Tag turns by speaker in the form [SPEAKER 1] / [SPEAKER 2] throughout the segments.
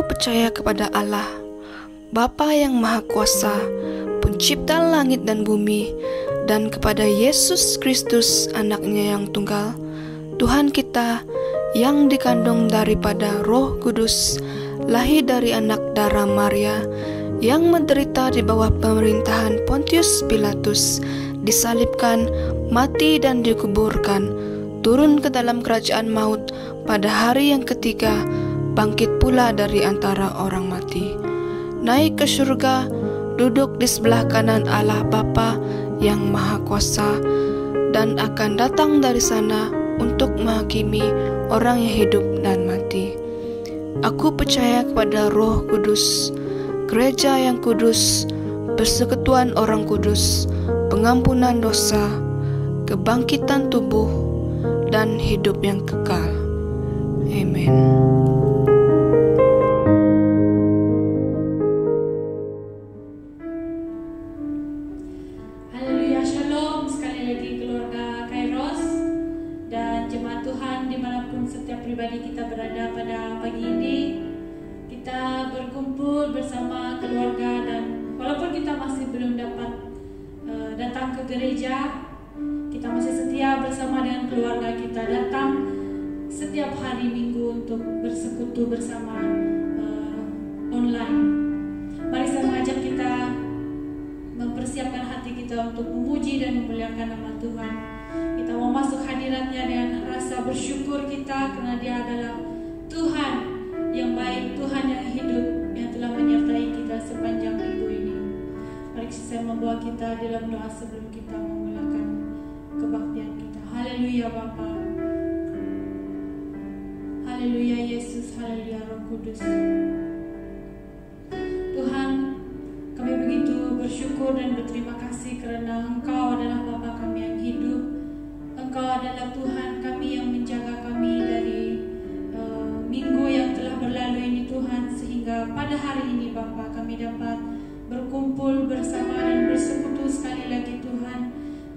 [SPEAKER 1] percaya kepada Allah, Bapa yang Maha Kuasa, Pencipta langit dan bumi, dan kepada Yesus Kristus, Anaknya yang tunggal, Tuhan kita, yang dikandung daripada Roh Kudus, lahir dari anak darah Maria, yang menderita di bawah pemerintahan Pontius Pilatus, disalibkan, mati dan dikuburkan, turun ke dalam kerajaan maut, pada hari yang ketiga bangkit pula dari antara orang mati, naik ke surga, duduk di sebelah kanan Allah Bapa yang Maha Kuasa, dan akan datang dari sana untuk menghakimi orang yang hidup dan mati. Aku percaya kepada Roh Kudus, gereja yang kudus, persekutuan orang kudus, pengampunan dosa, kebangkitan tubuh, dan hidup yang kekal. Amin.
[SPEAKER 2] Haleluya, shalom sekali lagi keluarga Kairos dan jemaat Tuhan dimanapun setiap pribadi kita berada. Pada pagi ini kita berkumpul bersama keluarga, dan walaupun kita masih belum dapat datang ke gereja, kita masih setia bersama dengan keluarga kita, datang setiap hari Minggu untuk bersekutu bersama online. Mari saya mengajak kita mempersiapkan hati kita untuk memuji dan memuliakan nama Tuhan. Kita mau masuk hadirat-Nya dengan rasa bersyukur kita, karena Dia adalah Tuhan yang baik, Tuhan yang hidup, yang telah menyertai kita sepanjang minggu ini. Mari saya membawa kita dalam doa sebelum kita memulakan kebaktian kita. Haleluya Bapa, haleluya Yesus, haleluya Roh Kudus. Tuhan, kami begitu bersyukur dan berterima kasih karena Engkau adalah Bapa kami yang hidup. Engkau adalah Tuhan kami yang menjaga kami dari minggu yang telah berlalu ini Tuhan, sehingga pada hari ini Bapa kami dapat berkumpul bersama dan bersekutu sekali lagi Tuhan,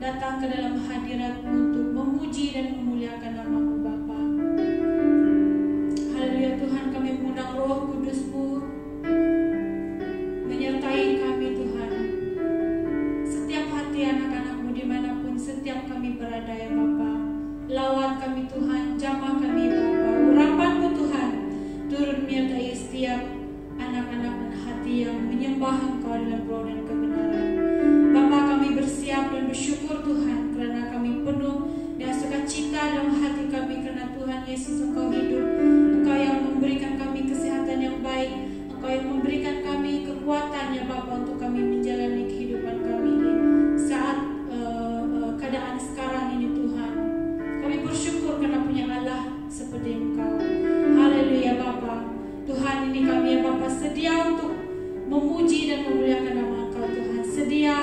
[SPEAKER 2] datang ke dalam hadirat-Mu untuk memuji dan memuliakan nama-Mu Bapa. Haleluya Tuhan, kami mengundang Roh Kudus-Mu menyertai kami Tuhan, setiap hati anak-anak-Mu dimanapun setiap kami berada ya Bapa. Lawat kami Tuhan, jamah kami Bapa, urapan-Mu Tuhan turun menyertai setiap anak-anak dan hati yang menyembah Engkau dalam roh dan kebenaran. Bapa, kami bersiap dan bersyukur Tuhan, karena kami penuh dengan sukacita dalam hati kami, karena Tuhan Yesus Engkau hidup. Engkau yang memberikan kami kesehatan yang baik, Engkau yang memberikan kami kekuatan ya Bapa untuk kami menjalani kehidupan kami ini saat keadaan sekarang ini Tuhan. Kami bersyukur karena punya Allah seperti Engkau. Haleluya Bapa. Tuhan, ini kami ya Bapa sedia untuk memuji dan memuliakan nama Engkau Tuhan, sedia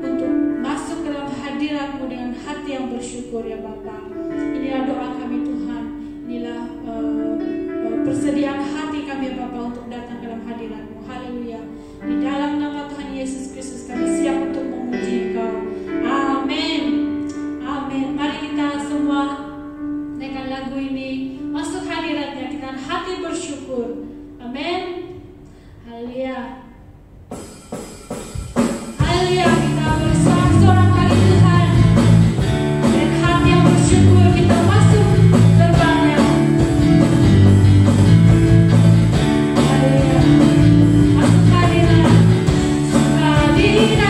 [SPEAKER 2] untuk masuk ke dalam hadirat-Mu dengan hati yang bersyukur ya Bapa. Inilah doa kami Tuhan, inilah persediaan hati kami ya Bapa untuk datang ke dalam hadirat-Mu. Haleluya. Di dalam nama Tuhan Yesus Kristus kami siap untuk memuji Engkau. Amin. Amin. Mari kita semua dengan lagu ini masuk hadirat-Nya dengan hati bersyukur. Amin. Haleluya. Haleluya. Kita bersorak-sorak kali Tuhan, dengan hati yang bersyukur kita masuk gerbang-Nya. Haleluya. Masuk hadirat. Hadirat.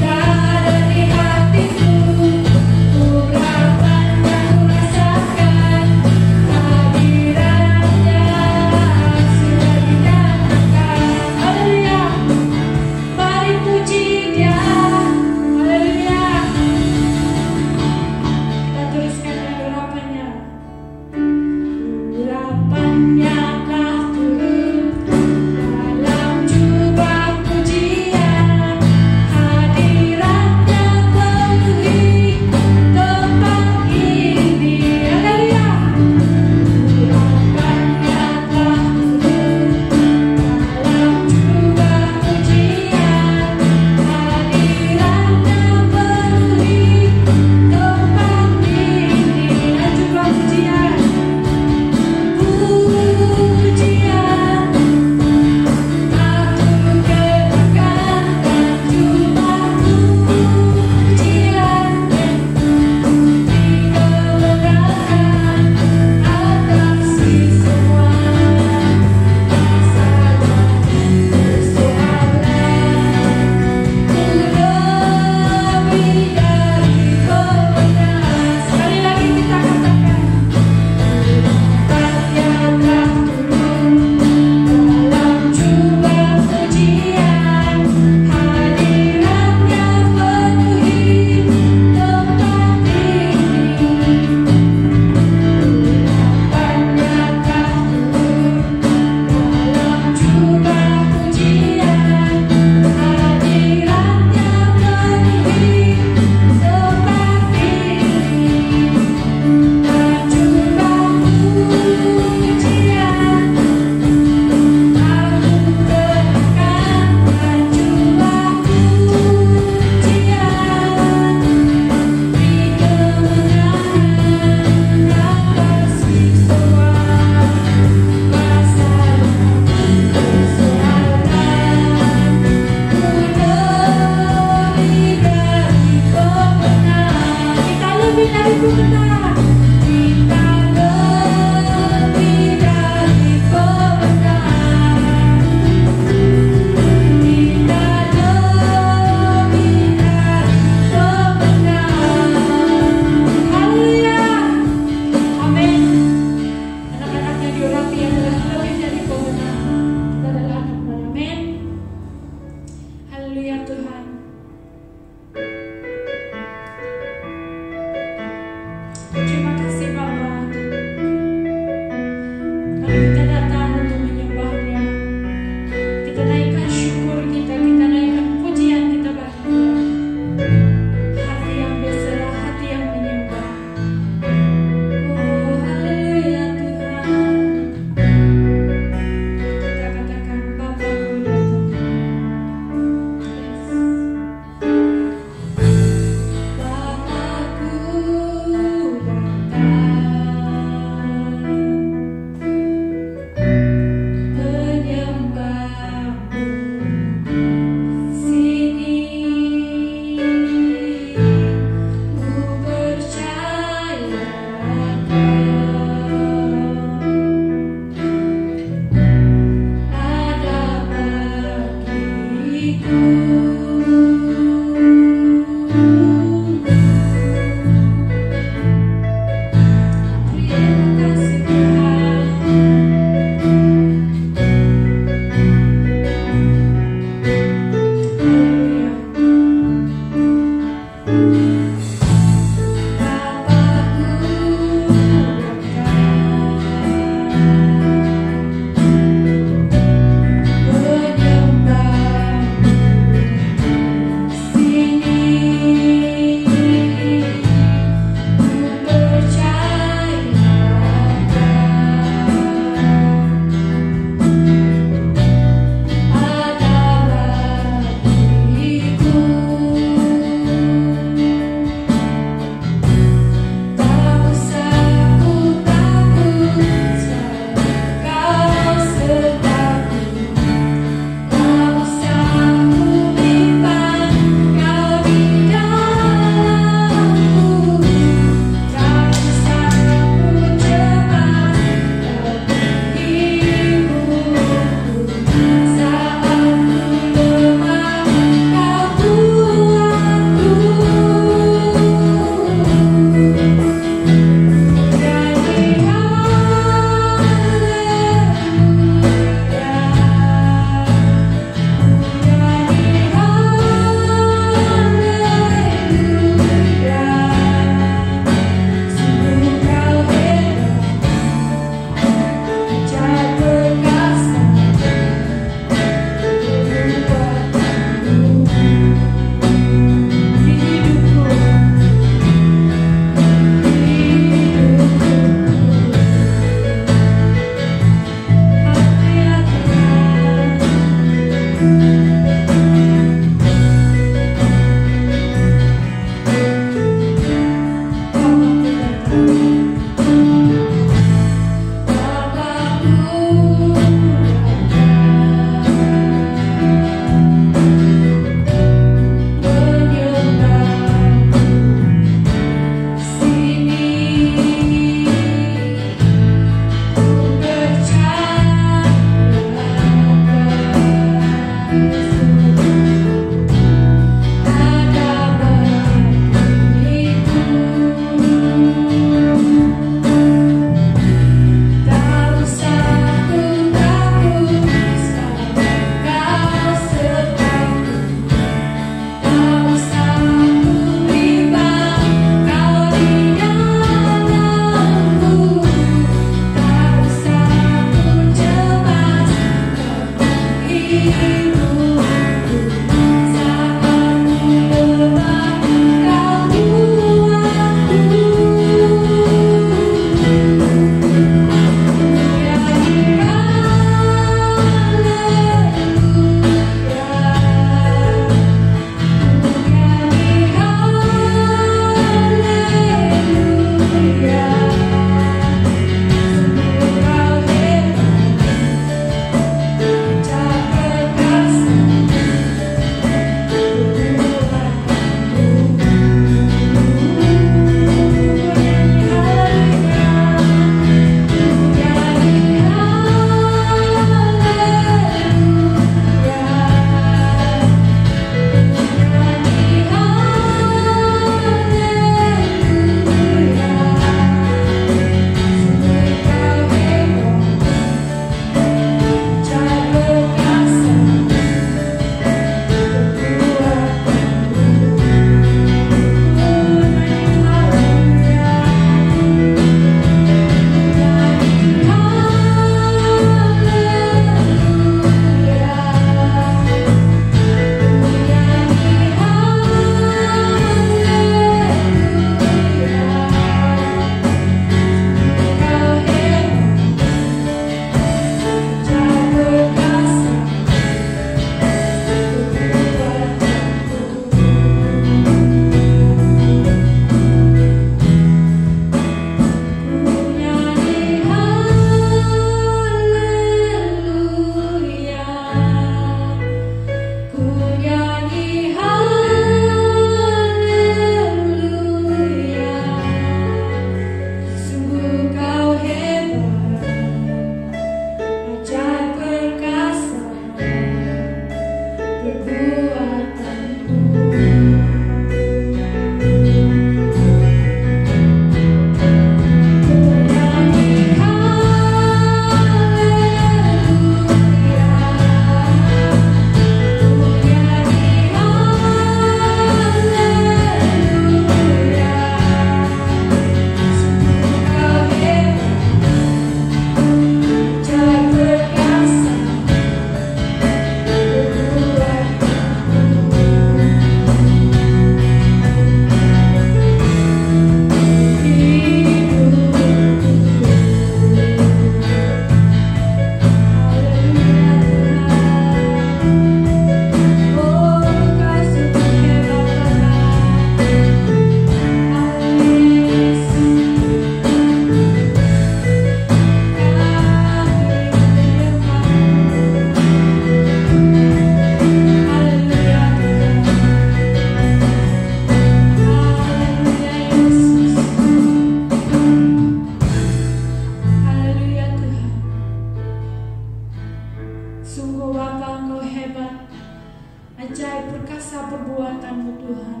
[SPEAKER 2] perbuatan-Mu Tuhan.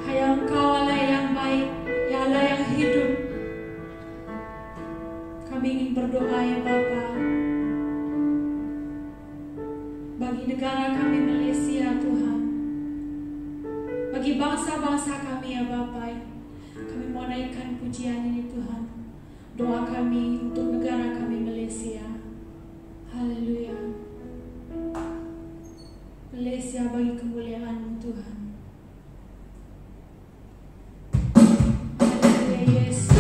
[SPEAKER 2] Hanya Engkau Allah yang baik, ya Allah yang hidup. Kami ingin berdoa ya Bapa, bagi negara kami Malaysia Tuhan, bagi bangsa-bangsa kami ya Bapa, kami mau naikkan pujian ini Tuhan. Doa kami untuk negara kami Malaysia. Haleluya. Malaysia bagi kemuliaan Tuhan. Haleluya Yesus.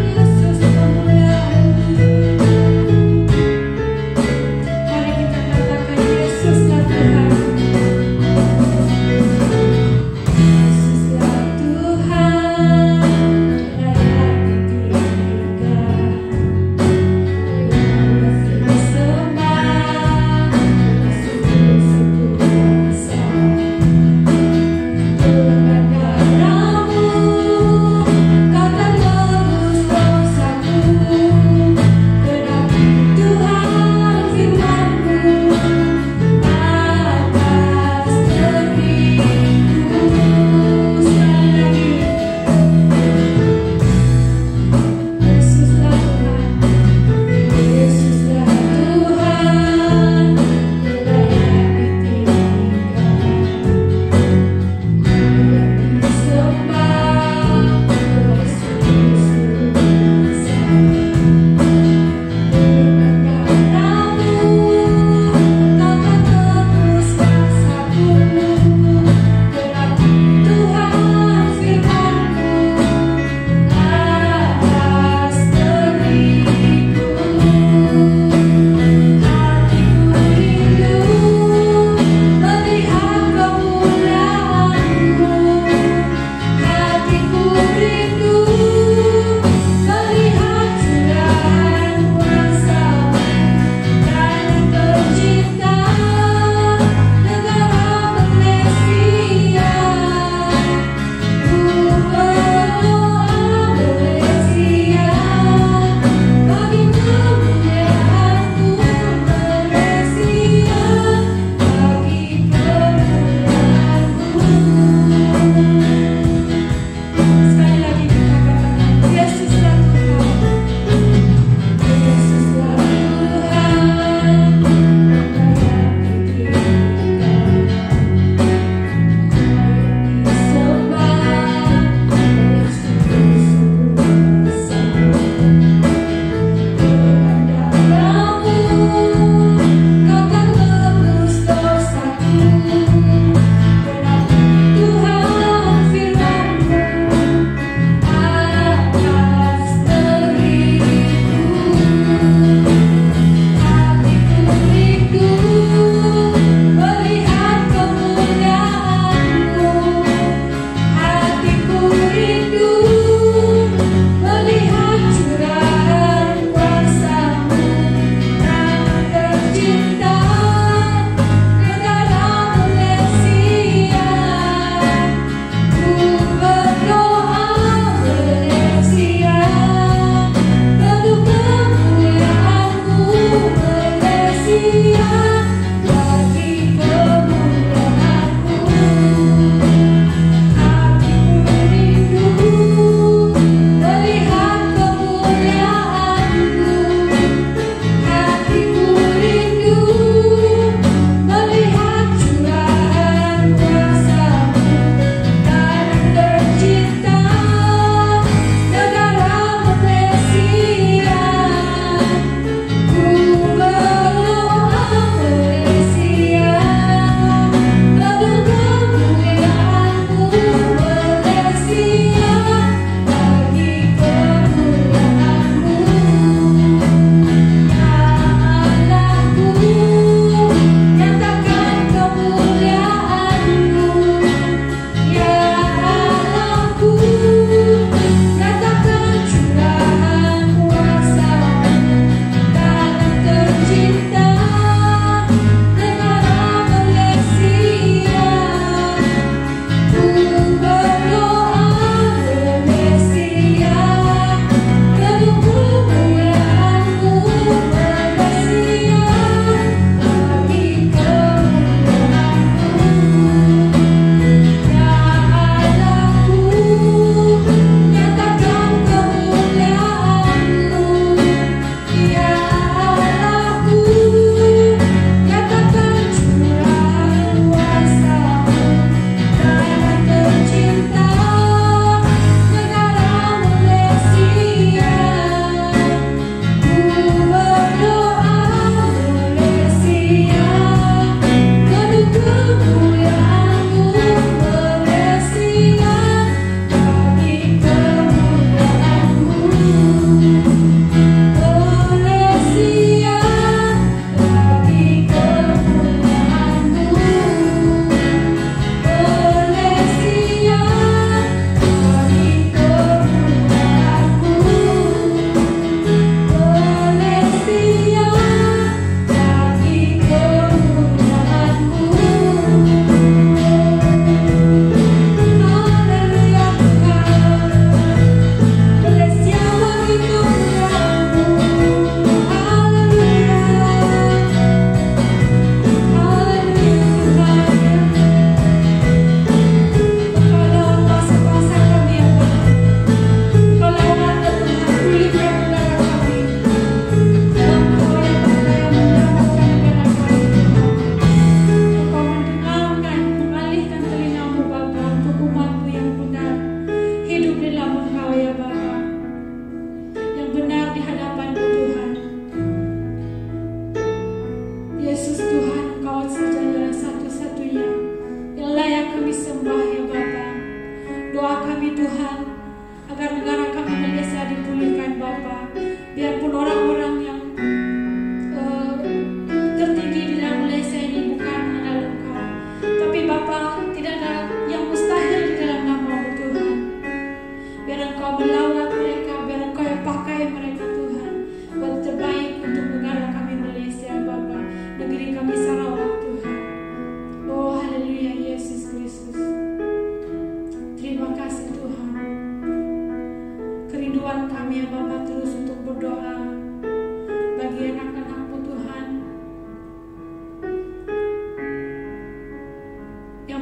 [SPEAKER 2] Yesus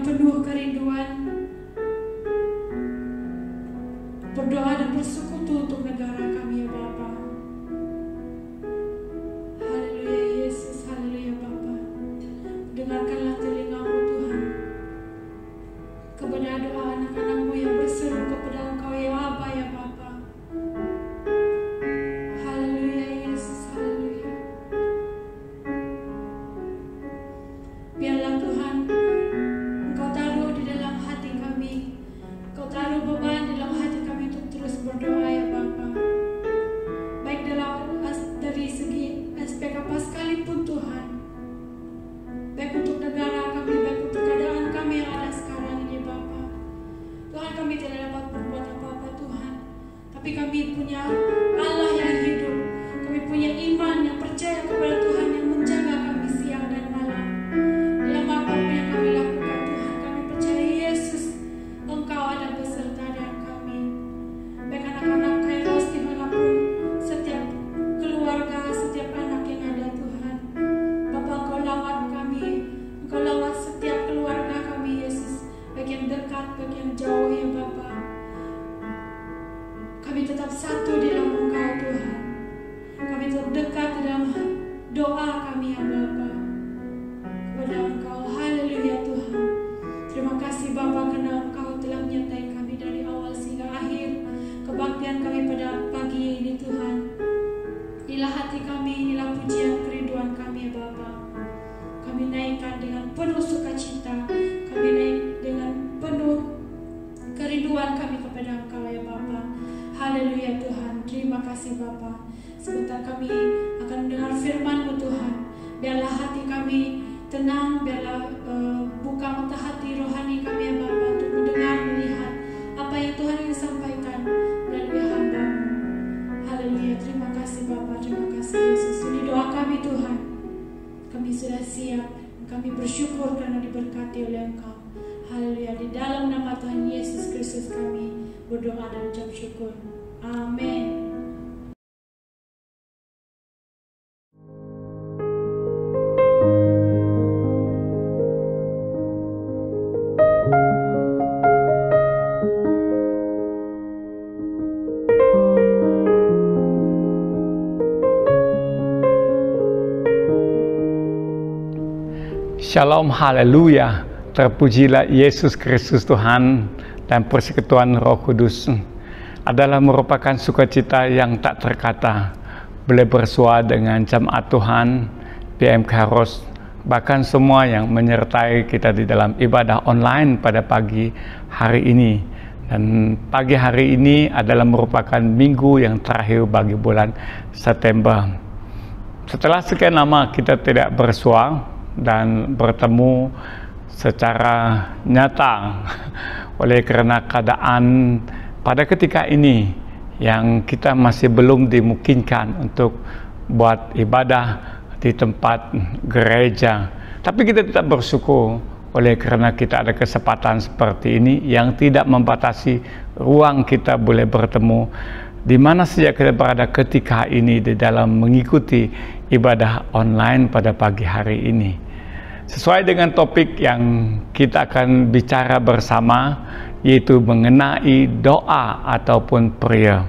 [SPEAKER 2] penuh kerinduan berdoa dan bersekutu untuk negara kami ya Bapa. Haleluya Yesus, haleluya Bapa. Dengarkanlah telingamu Tuhan kepada doa anak-anakmu yang berseru kepada Engkau ya Aba ya Bapa. Haleluya Yesus, haleluya. Biarlah Tuhan Engkau taruh di dalam hati kami, Engkau taruh beban dalam hati kami untuk terus berdoa ya Bapa. Baik dari segi aspek apa sekalipun Tuhan, baik untuk negara kami, baik untuk keadaan kami yang ada sekarang ini Bapa. Tuhan, kami tidak dapat berbuat apa-apa Tuhan, tapi kami punya Allah yang hidup, kami punya iman yang percaya kepada Tuhan yang menjaga kami siang dan malam. Dalam apapun yang kami lakukan Tuhan, kami percaya Yesus Engkau ada beserta dengan kami. Baik anak-anak Kairos dimanapun, setiap keluarga, setiap anak yang ada Tuhan, Bapa Engkau lawat kami, Engkau lawat setiap keluarga kami Yesus, baik yang dekat, baik yang jauh ya Bapa. Kami tetap satu di dalam Engkau Tuhan, kami tetap dekat di dalam doa kami ya Bapa kepada Engkau. Haleluya Tuhan. Terima kasih Bapa karena Engkau telah menyertai kami dari awal sehingga akhir kebaktian kami pada pagi ini Tuhan. Inilah hati kami, inilah pujian kerinduan kami ya Bapa. Kami naikkan dengan penuh sukacita, kami naik dengan penuh kerinduan kami kepada Engkau ya Bapa. Haleluya Tuhan. Terima kasih Bapa. Sebentar kami akan mendengar firman-Mu Tuhan. Biarlah hati kami tenang, biarlah buka mata hati rohani kami ya Bapa untuk mendengar, melihat apa yang Tuhan ingin sampaikan melalui hamba-Mu. Haleluya. Terima kasih Bapa, terima kasih Yesus. Ini doa kami Tuhan. Kami sudah siap, kami bersyukur karena diberkati oleh Engkau. Haleluya. Di dalam nama Tuhan Yesus Kristus kami berdoa dan ucap syukur. Amin.
[SPEAKER 3] Shalom, haleluya. Terpujilah Yesus Kristus Tuhan, dan persekutuan Roh Kudus adalah merupakan sukacita yang tak terkata. Boleh bersua dengan jemaat Tuhan, PM Kairos, bahkan semua yang menyertai kita di dalam ibadah online pada pagi hari ini. Dan pagi hari ini adalah merupakan minggu yang terakhir bagi bulan September. Setelah sekian lama kita tidak bersua dan bertemu secara nyata oleh karena keadaan pada ketika ini yang kita masih belum dimungkinkan untuk buat ibadah di tempat gereja. Tapi kita tetap bersyukur oleh karena kita ada kesempatan seperti ini yang tidak membatasi ruang kita boleh bertemu di mana saja kita berada ketika ini di dalam mengikuti ibadah online pada pagi hari ini. Sesuai dengan topik yang kita akan bicara bersama, yaitu mengenai doa ataupun prayer.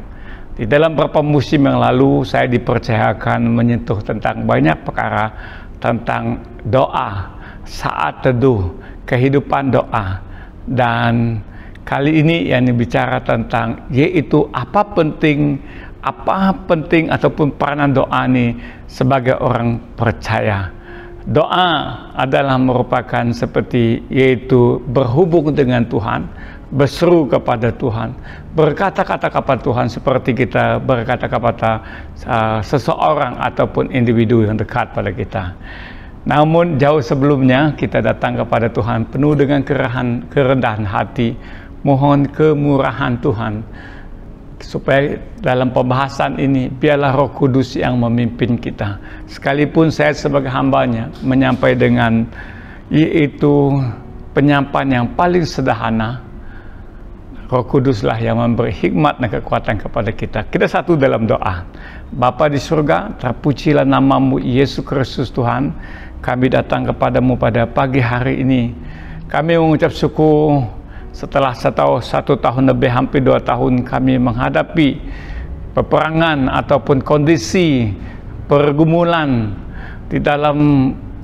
[SPEAKER 3] Di dalam beberapa musim yang lalu, saya dipercayakan menyentuh tentang banyak perkara tentang doa, saat teduh, kehidupan doa. Dan kali ini yang dibicara tentang, yaitu apa penting ataupun peranan doa ini sebagai orang percaya. Doa adalah merupakan seperti yaitu berhubung dengan Tuhan, berseru kepada Tuhan, berkata-kata kepada Tuhan seperti kita berkata kepada seseorang ataupun individu yang dekat pada kita. Namun jauh sebelumnya kita datang kepada Tuhan penuh dengan kerendahan hati, mohon kemurahan Tuhan. Supaya dalam pembahasan ini biarlah Roh Kudus yang memimpin kita. Sekalipun saya sebagai hambanya menyampaikan dengan yaitu penyampaian yang paling sederhana, Roh Kuduslah yang memberi hikmat dan kekuatan kepada kita. Kita satu dalam doa. Bapa di surga, terpujilah nama-Mu Yesus Kristus Tuhan. Kami datang kepadamu pada pagi hari ini Kami mengucap syukur setelah 1 tahun lebih, hampir 2 tahun kami menghadapi peperangan ataupun kondisi pergumulan di dalam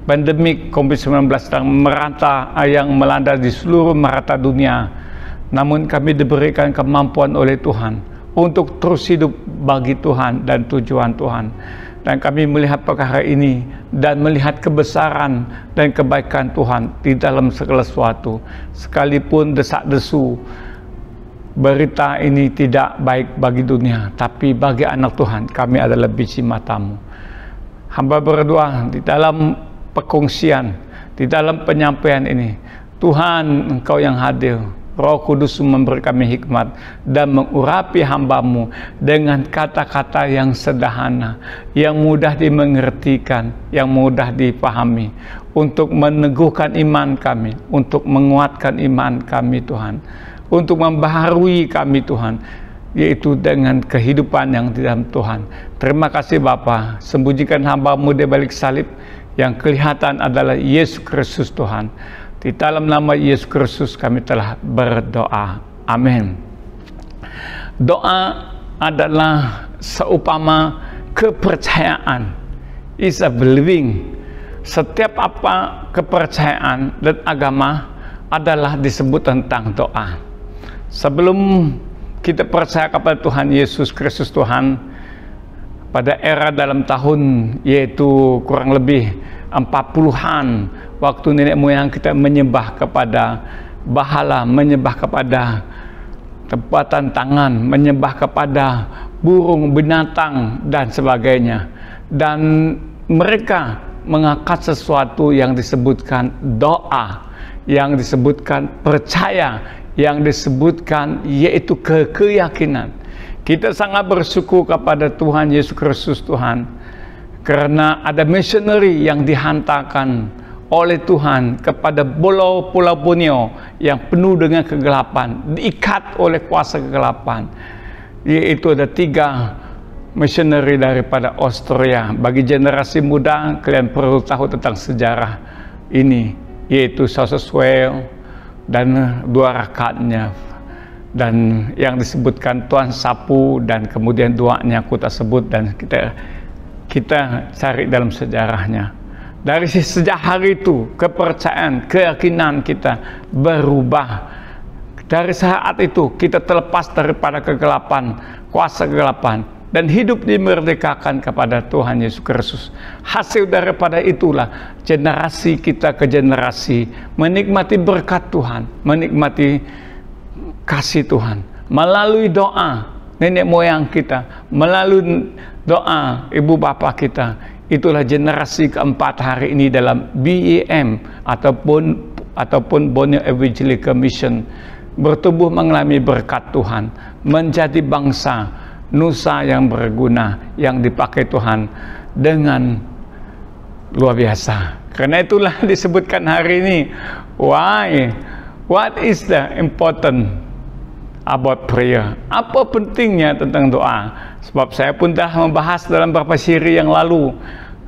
[SPEAKER 3] pandemik COVID-19 yang melanda di seluruh merata dunia. Namun kami diberikan kemampuan oleh Tuhan untuk terus hidup bagi Tuhan dan tujuan Tuhan. Dan kami melihat perkara ini dan melihat kebesaran dan kebaikan Tuhan di dalam segala sesuatu. Sekalipun desak-desu berita ini tidak baik bagi dunia, tapi bagi anak Tuhan kami adalah biji matamu. Hamba berdoa di dalam perkongsian, di dalam penyampaian ini, Tuhan Engkau yang hadir, Roh Kudus memberi kami hikmat dan mengurapi hamba-Mu dengan kata-kata yang sederhana, yang mudah dimengertikan, yang mudah dipahami, untuk meneguhkan iman kami, untuk menguatkan iman kami Tuhan, untuk membaharui kami Tuhan, yaitu dengan kehidupan yang di dalam Tuhan. Terima kasih Bapa, sembunyikan hamba-Mu di balik salib, yang kelihatan adalah Yesus Kristus Tuhan. Di dalam nama Yesus Kristus kami telah berdoa. Amin. Doa adalah seumpama kepercayaan. Is a believing. Setiap apa kepercayaan dan agama adalah disebut tentang doa. Sebelum kita percaya kepada Tuhan Yesus Kristus Tuhan, pada era dalam tahun yaitu kurang lebih 40-an, waktu nenek moyang kita menyembah kepada bahala, menyembah kepada tempatan tangan, menyembah kepada burung, binatang dan sebagainya. Dan mereka mengangkat sesuatu yang disebutkan doa, yang disebutkan percaya, yang disebutkan yaitu keyakinan. Kita sangat bersyukur kepada Tuhan Yesus Kristus Tuhan, karena ada missionary yang dihantarkan oleh Tuhan kepada Pulau Borneo yang penuh dengan kegelapan, diikat oleh kuasa kegelapan. Yaitu ada 3 missionary daripada Australia. Bagi generasi muda, kalian perlu tahu tentang sejarah ini, yaitu South Wales dan 2 rakatnya, dan yang disebutkan Tuan Sapu, dan kemudian doanya aku tak sebut, dan kita cari dalam sejarahnya. Dari sejak hari itu kepercayaan, keyakinan kita berubah. Dari saat itu kita terlepas daripada kegelapan, kuasa kegelapan, dan hidup dimerdekakan kepada Tuhan Yesus Kristus. Hasil daripada itulah generasi kita ke generasi menikmati berkat Tuhan, menikmati kasih Tuhan melalui doa nenek moyang kita, melalui doa ibu bapa kita. Itulah generasi keempat hari ini dalam BEM ataupun Borneo Evangelical Mission bertumbuh mengalami berkat Tuhan, menjadi bangsa nusa yang berguna, yang dipakai Tuhan dengan luar biasa. Karena itulah disebutkan hari ini, what is the important about prayer? Apa pentingnya tentang doa? Sebab saya pun dah membahas dalam beberapa siri yang lalu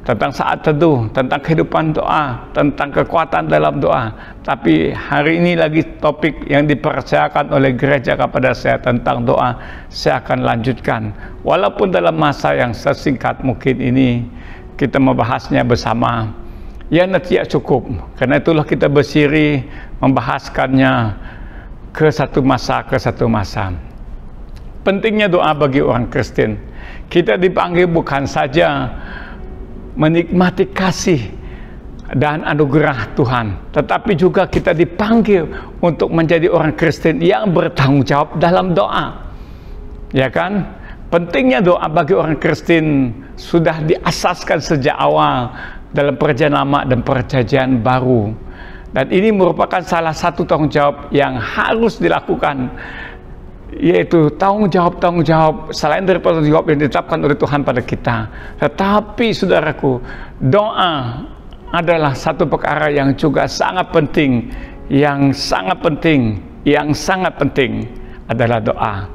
[SPEAKER 3] tentang saat teduh, tentang kehidupan doa, tentang kekuatan dalam doa. Tapi hari ini lagi topik yang dipercayakan oleh gereja kepada saya tentang doa, saya akan lanjutkan. Walaupun dalam masa yang sesingkat mungkin ini kita membahasnya bersama, ya tidak cukup. Karena itulah kita bersiri membahaskannya ke satu masa. Pentingnya doa bagi orang Kristen. Kita dipanggil bukan saja menikmati kasih dan anugerah Tuhan, tetapi juga kita dipanggil untuk menjadi orang Kristen yang bertanggung jawab dalam doa. Ya kan? Pentingnya doa bagi orang Kristen sudah diasaskan sejak awal dalam Perjanjian Lama dan Perjanjian Baru. Dan ini merupakan salah satu tanggung jawab yang harus dilakukan, yaitu tanggung jawab selain daripada tanggung jawab yang ditetapkan oleh Tuhan pada kita. Tetapi saudaraku, doa adalah satu perkara yang juga sangat penting, yang sangat penting adalah doa.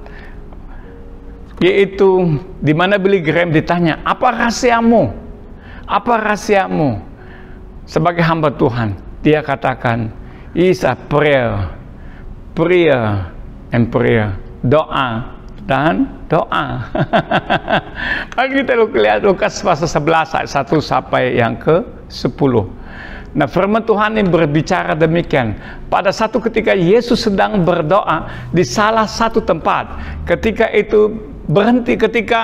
[SPEAKER 3] Yaitu di mana Billy Graham ditanya, apa rahasiamu? Apa rahasiamu sebagai hamba Tuhan? Dia katakan, is a prayer. Prayer and prayer. Doa dan doa. Mari kita lihat Lukas pasal 11 ayat 1 sampai yang ke-10. Nah, firman Tuhan ini berbicara demikian. Pada satu ketika Yesus sedang berdoa di salah satu tempat. Ketika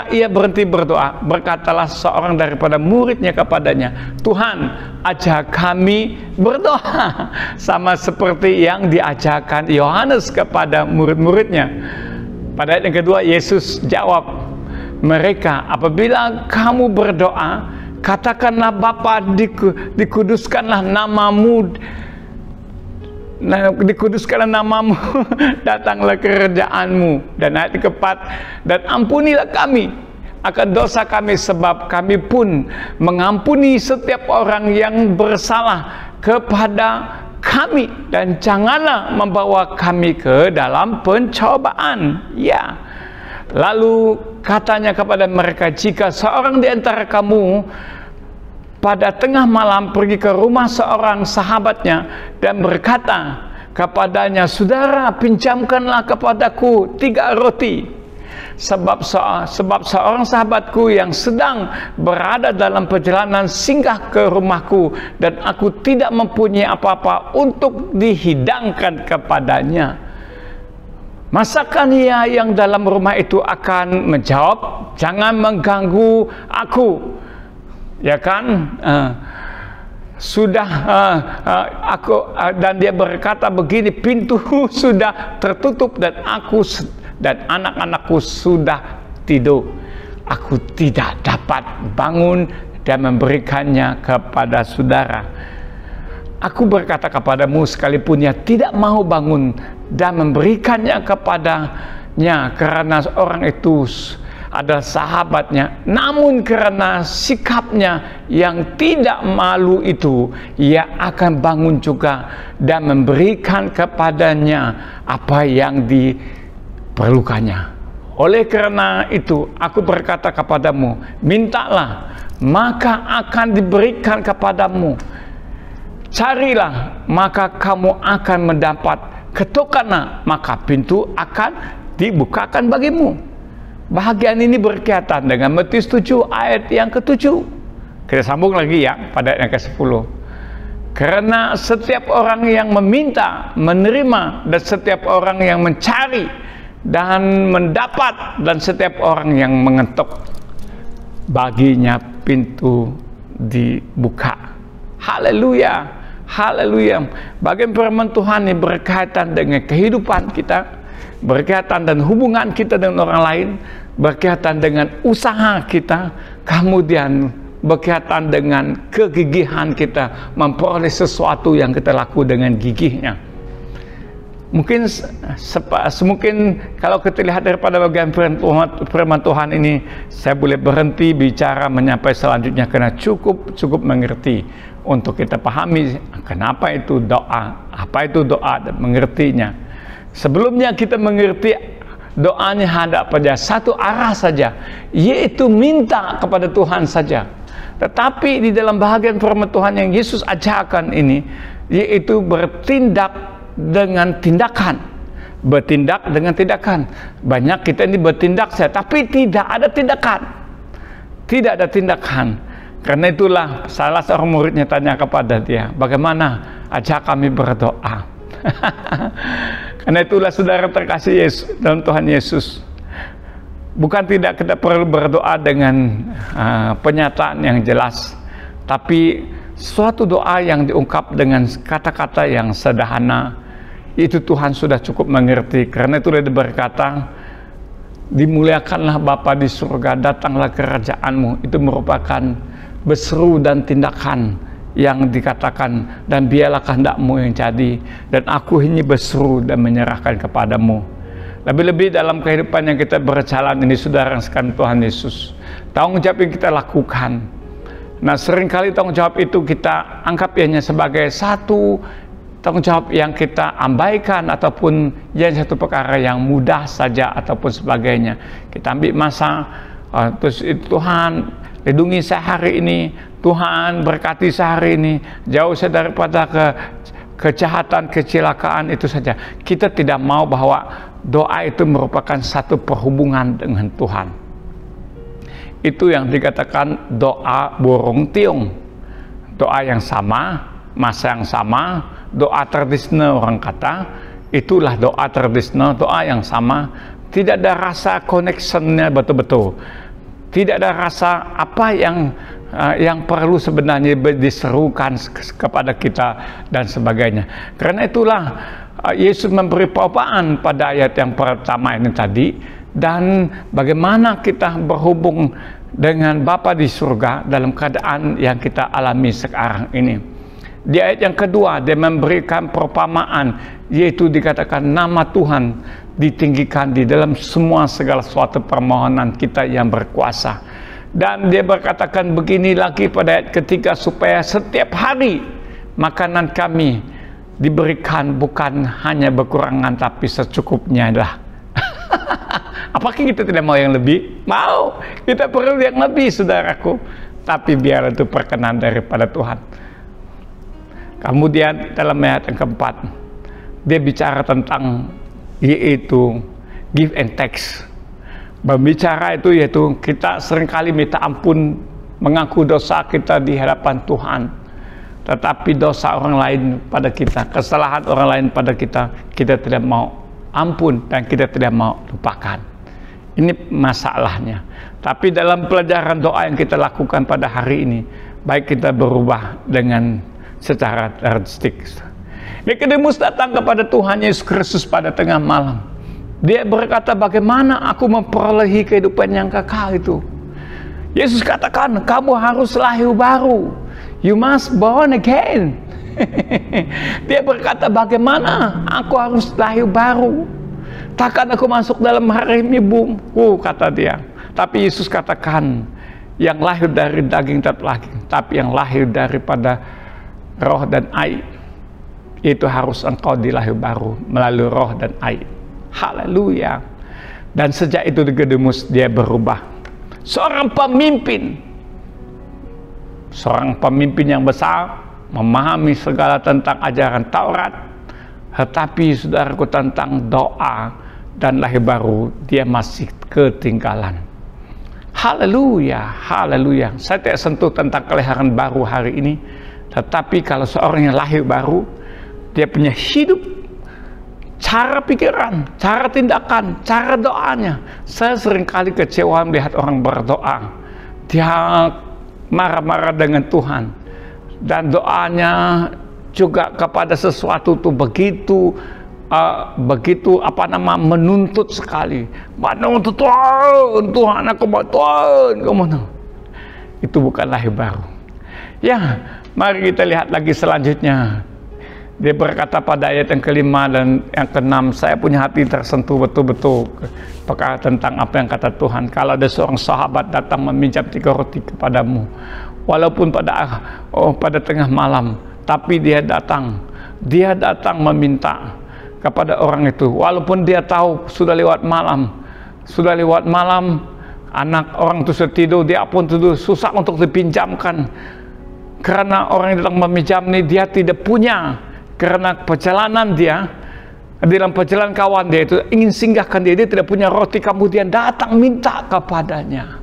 [SPEAKER 3] ia berhenti berdoa, berkatalah seorang daripada muridnya kepadanya, "Tuhan, ajak kami berdoa." Sama seperti yang diajarkan Yohanes kepada murid-muridnya. Pada ayat yang kedua, Yesus jawab mereka, "Apabila kamu berdoa, katakanlah, Bapa, dikuduskanlah namamu, datanglah kerajaanmu." Dan ayat keempat, "Dan ampunilah kami akan dosa kami, sebab kami pun mengampuni setiap orang yang bersalah kepada kami, dan janganlah membawa kami ke dalam pencobaan." Ya. Lalu katanya kepada mereka, "Jika seorang di antara kamu pada tengah malam pergi ke rumah seorang sahabatnya dan berkata kepadanya, 'Saudara, pinjamkanlah kepadaku 3 roti, sebab seorang sahabatku yang sedang berada dalam perjalanan singgah ke rumahku, dan aku tidak mempunyai apa-apa untuk dihidangkan kepadanya.' Masakan ia yang dalam rumah itu akan menjawab, 'Jangan mengganggu aku.' Ya kan? Dan dia berkata begini, 'Pintu sudah tertutup dan aku dan anak-anakku sudah tidur. Aku tidak dapat bangun dan memberikannya kepada saudara. Aku berkata kepadamu, sekalipun ia tidak mau bangun dan memberikannya kepadanya karena orang itu adalah sahabatnya, namun karena sikapnya yang tidak malu itu, ia akan bangun juga dan memberikan kepadanya apa yang diperlukannya. Oleh karena itu, aku berkata kepadamu, mintalah, maka akan diberikan kepadamu. Carilah, maka kamu akan mendapat. Ketukkanlah, maka pintu akan dibukakan bagimu." Bahagian ini berkaitan dengan Matius 7 ayat yang ke-7. Kita sambung lagi ya pada ayat yang ke-10. "Karena setiap orang yang meminta, menerima, dan setiap orang yang mencari dan mendapat, dan setiap orang yang mengetuk, baginya pintu dibuka." Haleluya, haleluya. Bagian firman Tuhan ini berkaitan dengan kehidupan kita, berkaitan dan hubungan kita dengan orang lain, berkaitan dengan usaha kita, kemudian berkaitan dengan kegigihan kita memperoleh sesuatu yang kita lakukan dengan gigihnya. Mungkin kalau kita lihat daripada bagian firman Tuhan ini, saya boleh berhenti bicara menyampai selanjutnya karena cukup mengerti untuk kita pahami kenapa itu doa, apa itu doa, dan mengertinya. Sebelumnya kita mengerti doanya hanya pada satu arah saja, yaitu minta kepada Tuhan saja. Tetapi di dalam bahagian firman Tuhan yang Yesus ajarkan ini, yaitu bertindak dengan tindakan. Bertindak dengan tindakan. Banyak kita ini bertindak saja, tapi tidak ada tindakan. Tidak ada tindakan. Karena itulah salah seorang muridnya tanya kepada dia, "Bagaimana ajak kami berdoa?" Karena itulah saudara terkasih Yesus dalam Tuhan Yesus, bukan tidak kita perlu berdoa dengan pernyataan yang jelas, tapi suatu doa yang diungkap dengan kata-kata yang sederhana, itu Tuhan sudah cukup mengerti. Karena itu dia berkata, "Dimuliakanlah Bapa di surga, datanglah kerajaanmu." Itu merupakan berseru dan tindakan yang dikatakan, "Dan biarlah kehendakmu yang jadi, dan aku ini berseru dan menyerahkan kepadamu." Lebih-lebih dalam kehidupan yang kita berjalan ini, saudara sekalian Tuhan Yesus, tanggung jawab yang kita lakukan. Nah, seringkali tanggung jawab itu kita anggap hanya sebagai satu tanggung jawab yang kita abaikan, ataupun yang satu perkara yang mudah saja ataupun sebagainya. Kita ambil masa, terus itu, "Tuhan lindungi saya hari ini, Tuhan berkati saya hari ini, jauh saya daripada kejahatan, kecelakaan itu saja. Kita tidak mau bahwa doa itu merupakan satu perhubungan dengan Tuhan. Itu yang dikatakan doa burung tiung. Doa yang sama, masa yang sama, doa tradisional orang kata, itulah doa tradisional, doa yang sama. Tidak ada rasa connectionnya betul-betul. Tidak ada rasa apa yang perlu sebenarnya diserukan kepada kita dan sebagainya. Karena itulah Yesus memberi perubahan pada ayat yang pertama ini tadi, dan bagaimana kita berhubung dengan Bapa di surga dalam keadaan yang kita alami sekarang ini. Di ayat yang kedua dia memberikan perumpamaan, yaitu dikatakan nama Tuhan ditinggikan di dalam semua segala suatu permohonan kita yang berkuasa. Dan dia berkatakan begini lagi pada ayat ketiga, supaya setiap hari makanan kami diberikan bukan hanya berkurangan tapi secukupnya lah. Apakah kita tidak mau yang lebih? Mau, kita perlu yang lebih, saudaraku. Tapi biar itu perkenan daripada Tuhan. Kemudian dalam ayat yang keempat, dia bicara tentang yaitu give and take. Berbicara itu yaitu kita seringkali minta ampun, mengaku dosa kita di hadapan Tuhan, tetapi dosa orang lain pada kita, kesalahan orang lain pada kita, kita tidak mau ampun dan kita tidak mau lupakan. Ini masalahnya. Tapi dalam pelajaran doa yang kita lakukan pada hari ini, baik kita berubah dengan secara drastik. Nikodemus datang kepada Tuhan Yesus Kristus pada tengah malam. Dia berkata, bagaimana aku memperolehi kehidupan yang kekal itu? Yesus katakan, kamu harus lahir baru. You must born again. Dia berkata, bagaimana aku harus lahir baru? Takkan aku masuk dalam rahim ibuku, kata dia. Tapi Yesus katakan, yang lahir dari daging dan daging, tapi yang lahir daripada roh dan air, itu harus engkau dilahir baru melalui roh dan air. Haleluya. Dan sejak itu Nikodemus dia berubah. Seorang pemimpin yang besar, memahami segala tentang ajaran Taurat, tetapi saudaraku tentang doa dan lahir baru dia masih ketinggalan. Haleluya, haleluya. Saya tidak sentuh tentang kelahiran baru hari ini, tetapi kalau seorang yang lahir baru, dia punya hidup, cara pikiran, cara tindakan, cara doanya. Saya seringkali kecewa melihat orang berdoa, dia marah-marah dengan Tuhan, dan doanya juga kepada sesuatu itu begitu menuntut sekali, menuntut Tuhan, aku mau Tuhan, kamu. Itu bukan lahir baru. Ya, mari kita lihat lagi selanjutnya. Dia berkata pada ayat yang kelima dan yang keenam, saya punya hati tersentuh betul-betul perkara tentang apa yang kata Tuhan. Kalau ada seorang sahabat datang meminjam 3 roti kepadamu, walaupun pada tengah malam, tapi dia datang meminta kepada orang itu, walaupun dia tahu sudah lewat malam, anak orang itu sudah tidur, dia pun tidur, susah untuk dipinjamkan, karena orang yang datang meminjam ini dia tidak punya. Karena perjalanan dia, dalam perjalanan kawan dia itu ingin singgahkan dia tidak punya roti, kemudian datang minta kepadanya.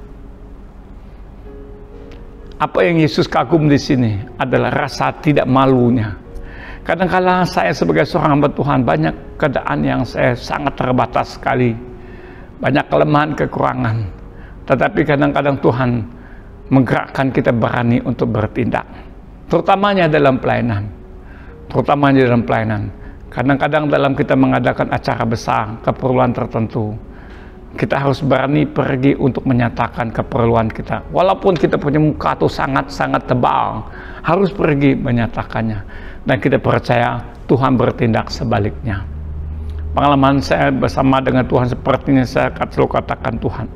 [SPEAKER 3] Apa yang Yesus kagum di sini adalah rasa tidak malunya. Kadang-kala saya sebagai seorang hamba Tuhan, banyak keadaan yang saya sangat terbatas sekali, banyak kelemahan, kekurangan, tetapi kadang-kadang Tuhan menggerakkan kita berani untuk bertindak, terutamanya dalam pelayanan. Kadang-kadang dalam kita mengadakan acara besar, keperluan tertentu, kita harus berani pergi untuk menyatakan keperluan kita. Walaupun kita punya muka itu sangat-sangat tebal, harus pergi menyatakannya. Dan kita percaya Tuhan bertindak sebaliknya. Pengalaman saya bersama dengan Tuhan sepertinya saya selalu katakan, Tuhan,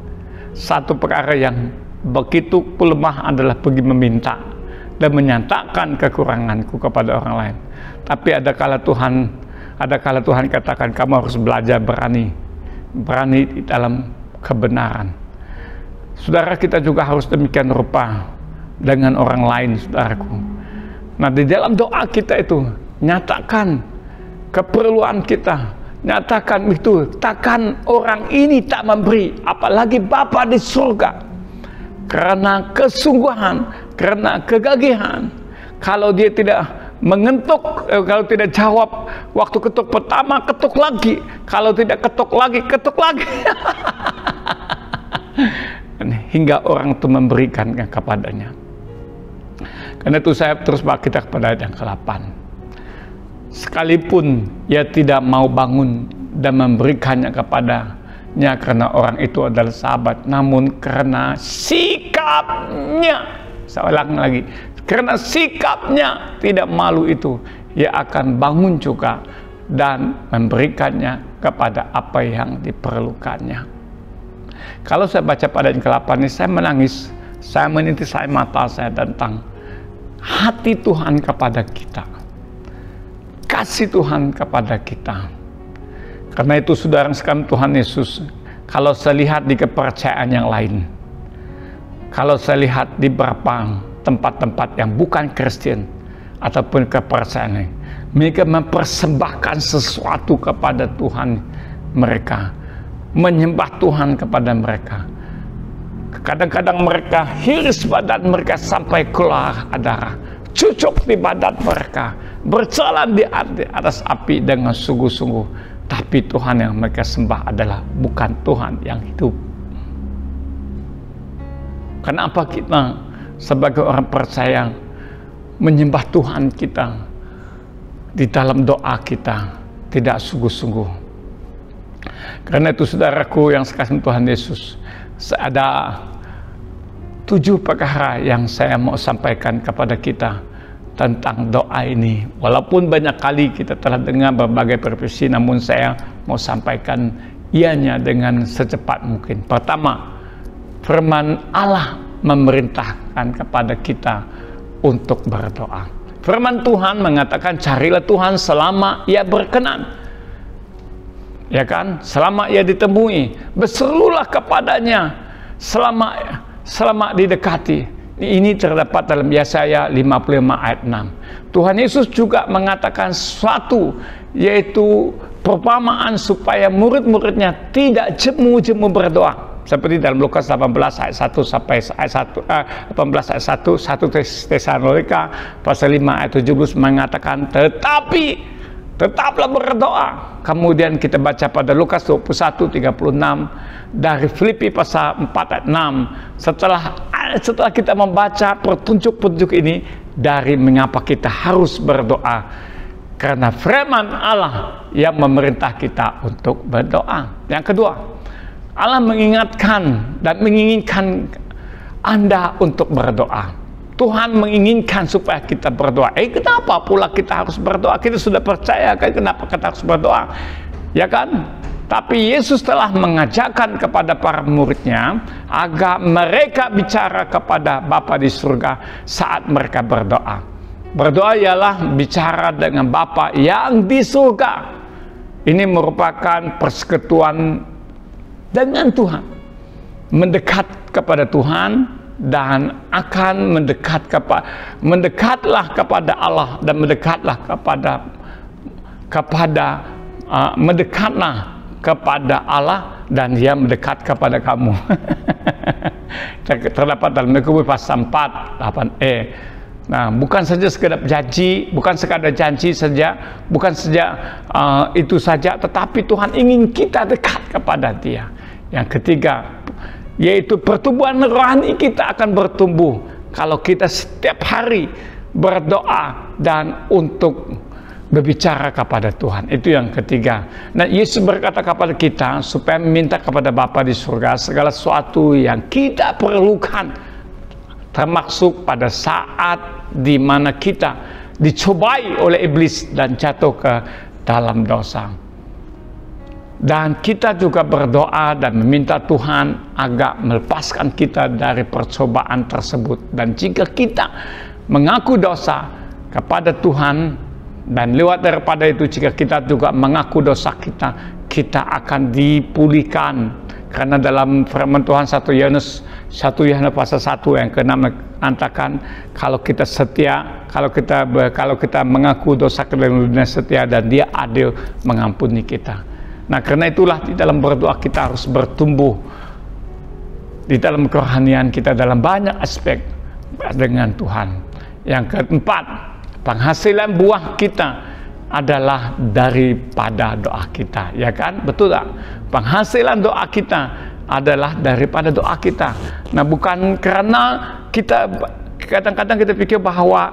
[SPEAKER 3] satu perkara yang begitu lemah adalah pergi meminta dan menyatakan kekuranganku kepada orang lain. Tapi ada kala Tuhan katakan, kamu harus belajar berani di dalam kebenaran. Saudara, kita juga harus demikian rupa dengan orang lain, saudaraku. Nah, di dalam doa kita itu, nyatakan keperluan kita, nyatakan itu, takkan orang ini tak memberi, apalagi Bapa di surga. Karena kesungguhan, karena kegagihan, kalau dia tidak mengetuk, kalau tidak jawab waktu ketuk pertama, ketuk lagi, kalau tidak ketuk lagi, ketuk lagi. Hingga orang itu memberikan kepadanya. Karena itu saya terus bawa kita kepada ayat yang ke-8. Sekalipun ia tidak mau bangun dan memberikannya kepadanya karena orang itu adalah sahabat, namun karena sikapnya, saya ulang lagi, karena sikapnya tidak malu itu, ia akan bangun juga dan memberikannya kepada apa yang diperlukannya. Kalau saya baca pada ayat ke-8 ini, saya menangis, saya menitis air mata saya tentang hati Tuhan kepada kita, kasih Tuhan kepada kita. Karena itu saudara sekalian, Tuhan Yesus, kalau saya lihat di kepercayaan yang lain, kalau saya lihat di beberapa tempat-tempat yang bukan Kristen ataupun kepercayaan, mereka mempersembahkan sesuatu kepada Tuhan mereka, menyembah Tuhan kepada mereka. Kadang-kadang mereka hiris badan mereka sampai keluar darah, cucuk di badan mereka, berjalan di atas api dengan sungguh-sungguh. Tapi Tuhan yang mereka sembah adalah bukan Tuhan yang hidup. Kenapa kita sebagai orang percaya menyembah Tuhan kita di dalam doa kita tidak sungguh-sungguh? Karena itu saudaraku yang sekasihi Tuhan Yesus, ada 7 perkara yang saya mau sampaikan kepada kita tentang doa ini. Walaupun banyak kali kita telah dengar berbagai profesi, namun saya mau sampaikan ianya dengan secepat mungkin. Pertama, firman Allah memerintahkan kepada kita untuk berdoa. Firman Tuhan mengatakan, carilah Tuhan selama ia berkenan. Ya kan, selama ia ditemui, berserulah kepadanya selama didekati. Ini terdapat dalam Yesaya 55 ayat 6. Tuhan Yesus juga mengatakan sesuatu, yaitu perumpamaan supaya murid-muridnya tidak jemu-jemu berdoa. Seperti dalam Lukas 18 ayat 1 sampai ayat 1, 18 ayat 1, 1 Tesalonika pasal 5 ayat 17 mengatakan, tetaplah berdoa. Kemudian kita baca pada Lukas 21:36, dari Filipi pasal 4 ayat 6. Setelah kita membaca petunjuk-petunjuk ini, dari mengapa kita harus berdoa, karena firman Allah yang memerintah kita untuk berdoa. Yang kedua, Allah mengingatkan dan menginginkan Anda untuk berdoa. Tuhan menginginkan supaya kita berdoa. Kenapa pula kita harus berdoa? Kita sudah percaya kan, kenapa kita harus berdoa? Ya kan? Tapi Yesus telah mengajarkan kepada para muridnya agar mereka bicara kepada Bapa di surga saat mereka berdoa. Berdoa ialah bicara dengan Bapa yang di surga. Ini merupakan persekutuan dengan Tuhan. Mendekat kepada Tuhan dan akan mendekatlah kepada Allah dan mendekatlah kepada Allah dan Dia mendekat kepada kamu. Terdapat dalam Yakobus pasal 4 8e. Nah, bukan saja sekadar janji, bukan sekadar janji saja, bukan saja itu saja, tetapi Tuhan ingin kita dekat kepada Dia. Yang ketiga, yaitu pertumbuhan rohani kita akan bertumbuh kalau kita setiap hari berdoa dan untuk berbicara kepada Tuhan. Itu yang ketiga. Nah, Yesus berkata kepada kita supaya meminta kepada Bapa di surga segala sesuatu yang kita perlukan, termasuk pada saat di mana kita dicobai oleh iblis dan jatuh ke dalam dosa. Dan kita juga berdoa dan meminta Tuhan agar melepaskan kita dari percobaan tersebut. Dan jika kita mengaku dosa kepada Tuhan, dan lewat daripada itu jika kita juga mengaku dosa kita, kita akan dipulihkan, Karena dalam firman Tuhan 1 Yohanes pasal 1 yang ke-6 mengatakan, kalau kita setia, kalau kita mengaku dosa kita dan setia, dan Dia adil mengampuni kita. Nah, karena itulah di dalam berdoa kita harus bertumbuh di dalam kerohanian kita dalam banyak aspek dengan Tuhan. Yang keempat, penghasilan buah kita adalah daripada doa kita, ya kan? Betul tak? Penghasilan doa kita adalah daripada doa kita. Nah, bukan karena kita kadang-kadang kita pikir bahwa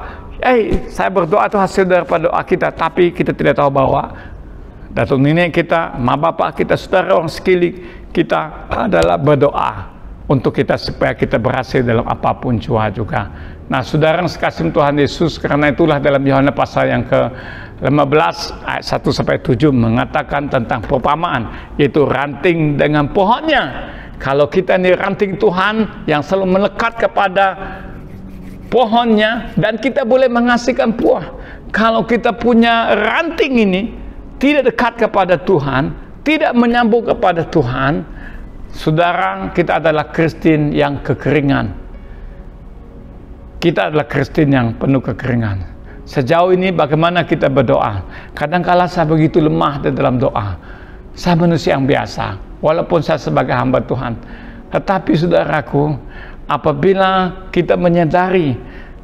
[SPEAKER 3] saya berdoa itu hasil daripada doa kita, tapi kita tidak tahu bahwa datuk nenek kita, mak bapak kita, saudara orang sekeliling kita adalah berdoa untuk kita supaya kita berhasil dalam apapun juga. Nah, saudara yang sekasih Tuhan Yesus, karena itulah dalam Yohanes pasal yang ke-15 ayat 1-7 mengatakan tentang perumpamaan, yaitu ranting dengan pohonnya. Kalau kita ini ranting Tuhan yang selalu melekat kepada pohonnya, dan kita boleh menghasilkan buah. Kalau kita punya ranting ini tidak dekat kepada Tuhan, tidak menyambung kepada Tuhan, saudara, kita adalah Kristen yang kekeringan. Kita adalah Kristen yang penuh kekeringan. Sejauh ini bagaimana kita berdoa? Kadang-kala saya begitu lemah di dalam doa. Saya manusia yang biasa, walaupun saya sebagai hamba Tuhan. Tetapi saudaraku, apabila kita menyadari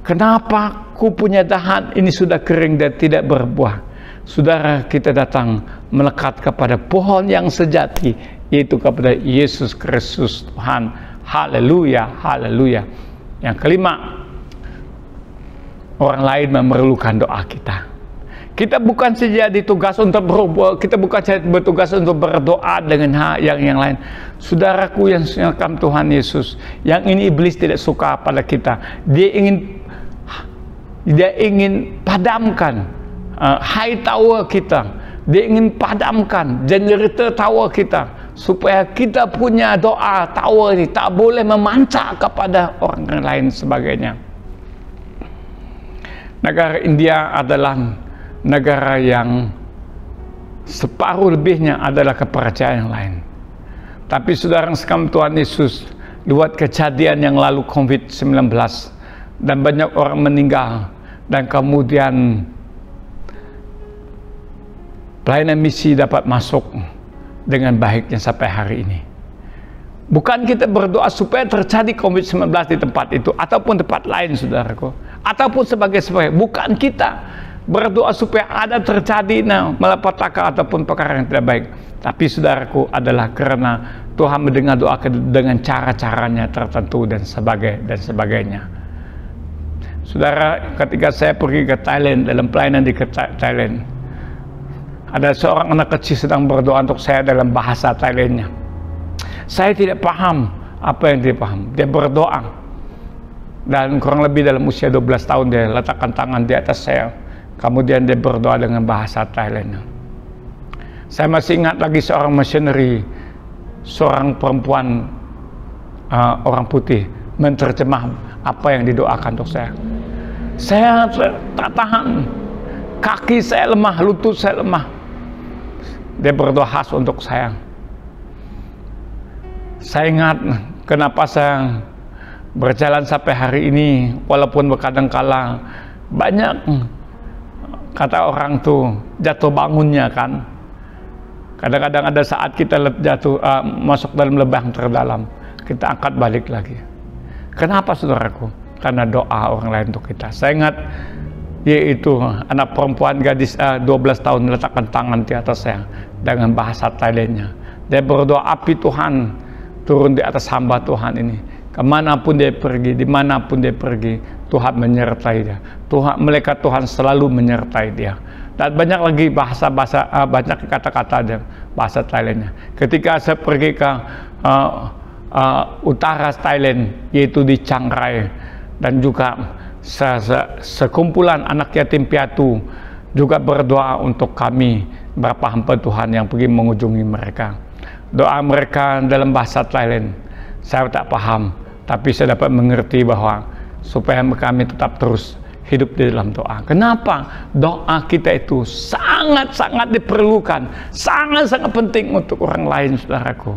[SPEAKER 3] kenapa ku punya dahan ini sudah kering dan tidak berbuah, saudara, kita datang melekat kepada pohon yang sejati, yaitu kepada Yesus Kristus Tuhan. Haleluya, haleluya. Yang kelima, orang lain memerlukan doa kita. Kita bukan saja ditugas untuk kita bukan saja bertugas untuk berdoa dengan yang lain. Saudaraku yang silakan Tuhan Yesus, yang ini iblis tidak suka pada kita. Dia ingin padamkan high tower kita. Dia ingin padamkan generator tower kita, supaya kita punya doa tower ini tak boleh memancar kepada orang lain sebagainya. Negara India adalah negara yang separuh lebihnya adalah kepercayaan yang lain. Tapi saudara sekalian Tuhan Yesus, lihat kejadian yang lalu COVID-19 dan banyak orang meninggal, dan kemudian pelayanan misi dapat masuk dengan baiknya sampai hari ini. Bukan kita berdoa supaya terjadi COVID-19 di tempat itu ataupun tempat lain, saudaraku, ataupun sebagai bukan kita berdoa supaya ada terjadi malapetaka ataupun perkara yang tidak baik. Tapi saudaraku, adalah karena Tuhan mendengar doa dengan cara-caranya tertentu dan sebagainya. Saudara, ketika saya pergi ke Thailand, dalam pelayanan di Thailand, ada seorang anak kecil sedang berdoa untuk saya dalam bahasa Thailandnya. Saya tidak paham apa yang dia paham. Dia berdoa, dan kurang lebih dalam usia 12 tahun dia letakkan tangan di atas saya. Kemudian dia berdoa dengan bahasa Thailand. Saya masih ingat lagi seorang missionary, seorang perempuan orang putih menerjemah apa yang didoakan untuk saya. Saya tak tahan, kaki saya lemah, lutut saya lemah. Dia berdoa khas untuk saya. Saya ingat kenapa saya berjalan sampai hari ini, walaupun kadang-kala banyak kata orang tuh jatuh bangunnya kan. Kadang-kadang ada saat kita jatuh masuk dalam lubang terdalam, kita angkat balik lagi. Kenapa saudaraku? Karena doa orang lain untuk kita. Saya ingat yaitu anak perempuan gadis 12 tahun meletakkan tangan di atas saya dengan bahasa Thailandnya. Dia berdoa, api Tuhan turun di atas hamba Tuhan ini. Kemanapun dia pergi, dimanapun dia pergi, Tuhan menyertai dia. Malaikat Tuhan selalu menyertai dia. Dan banyak lagi banyak kata-kata dia bahasa Thailandnya. Ketika saya pergi ke utara Thailand, yaitu di Chiang Rai, dan juga sekumpulan anak yatim piatu juga berdoa untuk kami, beberapa hamba Tuhan yang pergi mengunjungi mereka. Doa mereka dalam bahasa Thailand saya tak paham, tapi saya dapat mengerti bahwa supaya kami tetap terus hidup di dalam doa. Kenapa? Doa kita itu sangat-sangat diperlukan, sangat-sangat penting untuk orang lain, saudaraku.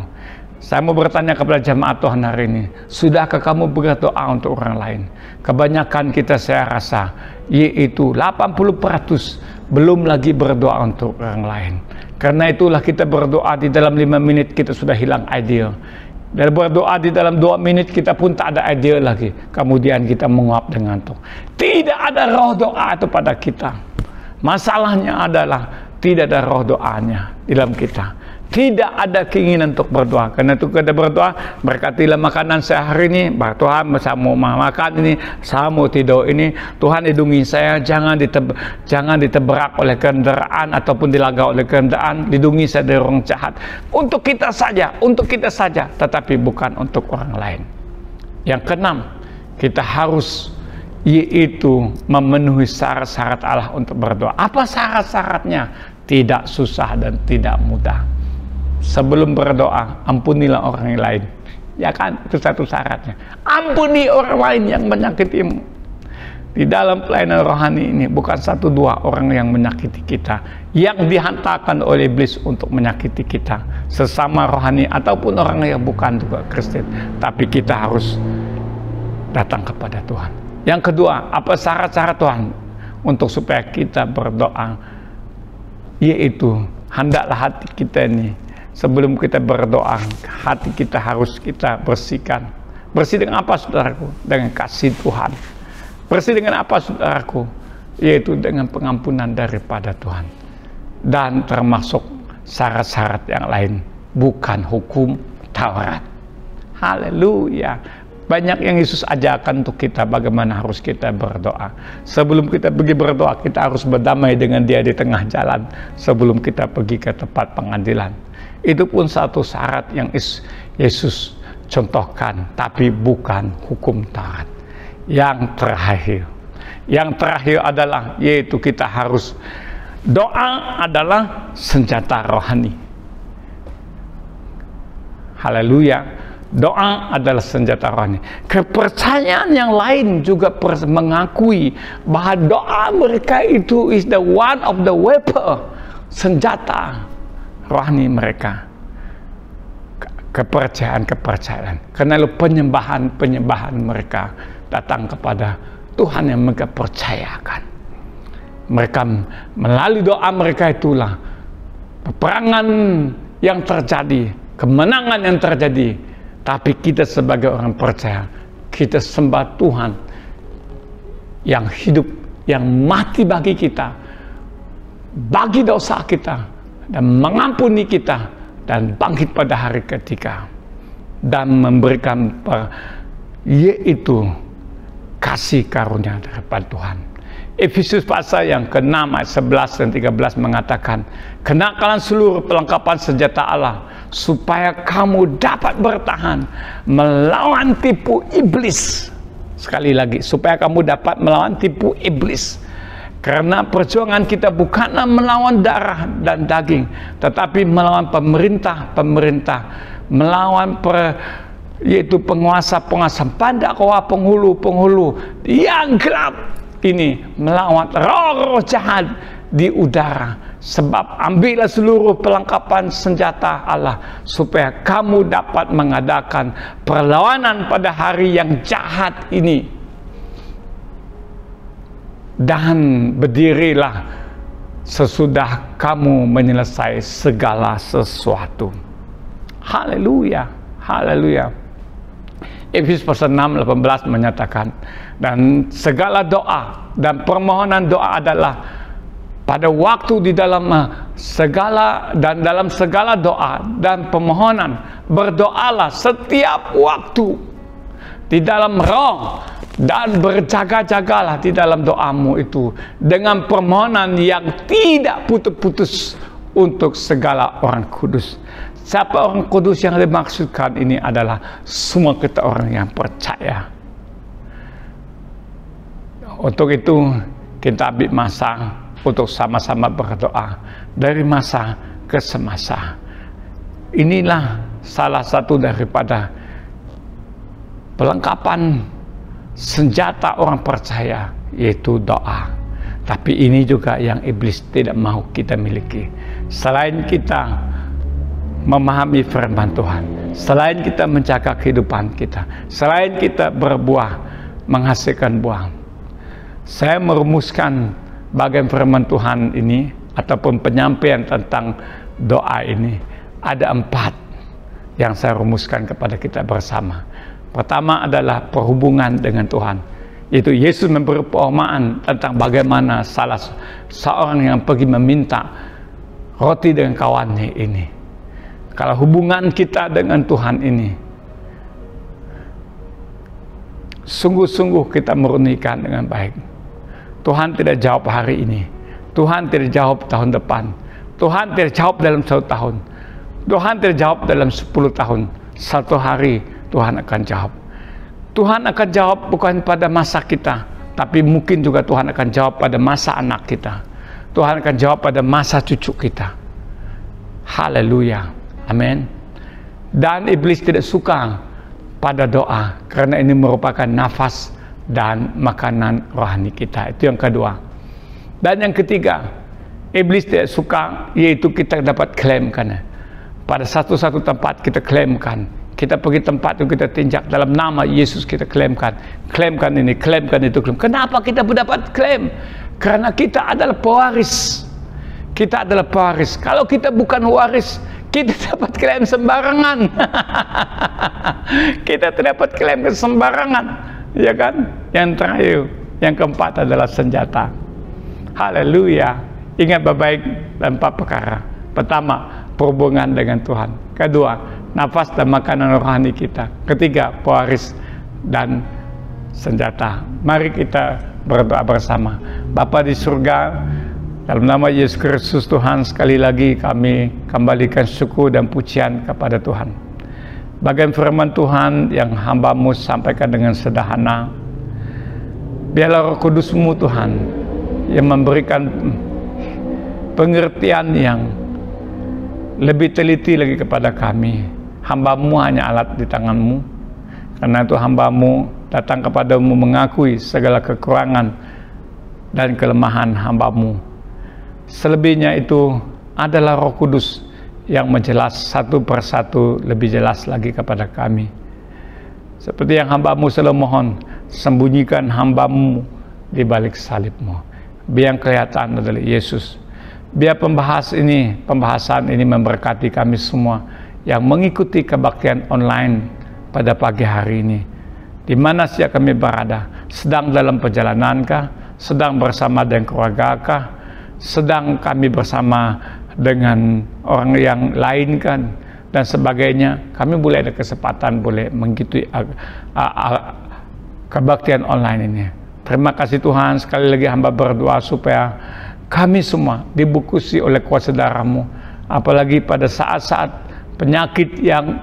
[SPEAKER 3] Saya mau bertanya kepada jemaat Tuhan hari ini, sudahkah kamu berdoa untuk orang lain? Kebanyakan kita, saya rasa, yaitu 80% belum lagi berdoa untuk orang lain. Karena itulah kita berdoa di dalam 5 menit kita sudah hilang ide. Dan berdoa di dalam 2 menit kita pun tak ada ide lagi. Kemudian kita menguap dengan ngantuk. Tidak ada roh doa itu pada kita. Masalahnya adalah tidak ada roh doanya di dalam kita. Tidak ada keinginan untuk berdoa. Karena itu kita berdoa, berkatilah makanan saya hari ini. Tuhan, saya mau makan ini, saya mau tidur ini. Tuhan lindungi saya, jangan ditebrak oleh kendaraan ataupun dilagak oleh kendaraan. Lindungi saya dari orang jahat. Untuk kita saja, tetapi bukan untuk orang lain. Yang keenam, kita harus yaitu memenuhi syarat-syarat Allah untuk berdoa. Apa syarat-syaratnya? Tidak susah dan tidak mudah. Sebelum berdoa, ampunilah orang lain. Ya kan, itu satu syaratnya. Ampuni orang lain yang menyakitimu. Di dalam pelayanan rohani ini, bukan 1-2 orang yang menyakiti kita, yang dihantarkan oleh iblis untuk menyakiti kita, sesama rohani ataupun orang yang bukan juga Kristen. Tapi kita harus datang kepada Tuhan. Yang kedua, apa syarat-syarat Tuhan untuk supaya kita berdoa? Yaitu, hendaklah hati kita ini, sebelum kita berdoa, hati kita harus kita bersihkan. Bersih dengan apa, saudaraku? Dengan kasih Tuhan. Bersih dengan apa, saudaraku? Yaitu dengan pengampunan daripada Tuhan. Dan termasuk syarat-syarat yang lain, bukan hukum Taurat. Haleluya. Banyak yang Yesus ajarkan untuk kita bagaimana harus kita berdoa. Sebelum kita pergi berdoa, kita harus berdamai dengan Dia di tengah jalan sebelum kita pergi ke tempat pengadilan. Itu pun satu syarat yang Yesus contohkan, tapi bukan hukum Taurat. Yang terakhir adalah, yaitu kita harus, doa adalah senjata rohani. Haleluya. Doa adalah senjata rohani. Kepercayaan yang lain juga mengakui bahwa doa mereka itu is the one of the weapon, senjata rohani mereka. Kepercayaan. Karena penyembahan mereka datang kepada Tuhan yang mereka percayakan. Mereka melalui doa mereka itulah peperangan yang terjadi, kemenangan yang terjadi. Tapi kita sebagai orang percaya, kita sembah Tuhan yang hidup, yang mati bagi kita, bagi dosa kita, dan mengampuni kita, dan bangkit pada hari ketiga, dan memberikan yaitu kasih karunia daripada Tuhan. Efesus pasal yang ke-6 ayat 11 dan 13 mengatakan, kenakan seluruh perlengkapan senjata Allah supaya kamu dapat bertahan melawan tipu iblis. Sekali lagi, supaya kamu dapat melawan tipu iblis. Karena perjuangan kita bukanlah melawan darah dan daging, tetapi melawan pemerintah, melawan yaitu penguasa-penguasa pada penghulu yang gelap ini, melawan roh-roh jahat di udara. Sebab ambillah seluruh perlengkapan senjata Allah supaya kamu dapat mengadakan perlawanan pada hari yang jahat ini, dan berdirilah sesudah kamu menyelesai segala sesuatu. Haleluya, haleluya. Efesus pasal 6:18 menyatakan, dan segala doa dan permohonan doa adalah pada waktu di dalam dalam segala doa dan permohonan berdoalah setiap waktu di dalam roh, dan berjaga-jagalah di dalam doamu itu dengan permohonan yang tidak putus-putus untuk segala orang kudus. Siapa orang kudus yang dimaksudkan ini adalah semua kita orang yang percaya. Untuk itu kita ambil masa untuk sama-sama berdoa dari masa ke semasa. Inilah salah satu daripada perlengkapan senjata orang percaya, yaitu doa. Tapi ini juga yang iblis tidak mau kita miliki. Selain kita memahami firman Tuhan, Selain kita menjaga kehidupan kita, selain kita berbuah, menghasilkan buah. Saya merumuskan bagian firman Tuhan ini ataupun penyampaian tentang doa ini. Ada 4 yang saya rumuskan kepada kita bersama. Pertama adalah perhubungan dengan Tuhan. Yaitu Yesus memberi perumpamaan tentang bagaimana salah seorang yang pergi meminta roti dengan kawannya ini. Kalau hubungan kita dengan Tuhan ini sungguh-sungguh kita murnikan dengan baik, Tuhan tidak jawab hari ini, Tuhan tidak jawab tahun depan, Tuhan tidak jawab dalam 1 tahun, Tuhan tidak jawab dalam 10 tahun. Satu hari Tuhan akan jawab. Tuhan akan jawab bukan pada masa kita, tapi mungkin juga Tuhan akan jawab pada masa anak kita. Tuhan akan jawab pada masa cucu kita. Haleluya. Amin. Dan iblis tidak suka pada doa, karena ini merupakan nafas dan makanan rohani kita. Itu yang kedua. Dan yang ketiga, iblis tidak suka, yaitu kita dapat klaimkan. Pada satu-satu tempat kita klaimkan. Kita pergi tempat itu kita tinjak dalam nama Yesus, kita klaimkan. Klaimkan ini, klaimkan itu. Kenapa kita dapat klaim? Karena kita adalah pewaris. Kita adalah pewaris. Kalau kita bukan waris, kita dapat klaim sembarangan. Kita tidak dapat klaim sembarangan, ya kan? Yang terakhir, yang keempat adalah senjata. Haleluya. Ingat baik-baik dan 4 perkara. Pertama, perhubungan dengan Tuhan. Kedua, nafas dan makanan rohani kita. Ketiga, pewaris dan senjata. Mari kita berdoa bersama. Bapa di surga, dalam nama Yesus Kristus Tuhan, sekali lagi kami kembalikan syukur dan pujian kepada Tuhan. Bagian firman Tuhan yang hamba-Mu sampaikan dengan sederhana, biarlah Roh Kudus-Mu Tuhan yang memberikan pengertian yang lebih teliti lagi kepada kami. Hamba-Mu hanya alat di tangan-Mu. Karena itu hamba-Mu datang kepada-Mu mengakui segala kekurangan dan kelemahan hamba-Mu. Selebihnya itu adalah Roh Kudus yang menjelas satu persatu lebih jelas lagi kepada kami. Seperti yang hamba-Mu selalu mohon, sembunyikan hamba-Mu di balik salib-Mu. Biar yang kelihatan adalah Yesus. Biar pembahasan ini memberkati kami semua yang mengikuti kebaktian online pada pagi hari ini. Di mana saja kami berada, sedang dalam perjalanankah, sedang bersama dengan keluargakah, sedang kami bersama dengan orang yang lain kan, dan sebagainya, kami boleh ada kesempatan boleh mengikuti kebaktian online ini. Terima kasih Tuhan. Sekali lagi hamba berdoa supaya kami semua dibungkusi oleh kuasa darah-Mu, apalagi pada saat-saat penyakit yang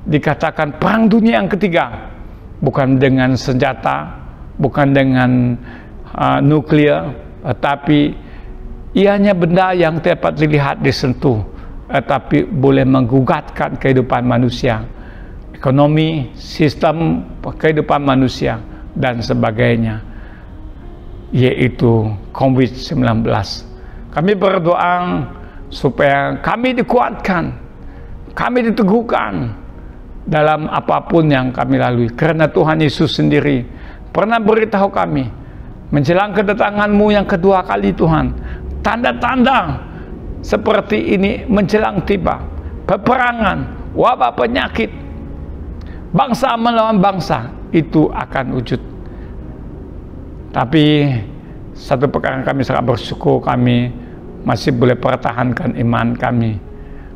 [SPEAKER 3] dikatakan perang dunia yang ketiga, bukan dengan senjata, bukan dengan nuklir, tapi ianya benda yang dapat dilihat, disentuh, tapi boleh menggugatkan kehidupan manusia, ekonomi, sistem kehidupan manusia, dan sebagainya, yaitu COVID-19. Kami berdoa supaya kami dikuatkan, kami diteguhkan dalam apapun yang kami lalui, karena Tuhan Yesus sendiri pernah beritahu kami menjelang kedatangan-Mu yang kedua kali Tuhan, tanda-tanda seperti ini menjelang tiba. Peperangan, wabah, penyakit, bangsa melawan bangsa, itu akan wujud. Tapi satu perkara kami sangat bersyukur, kami masih boleh pertahankan iman kami.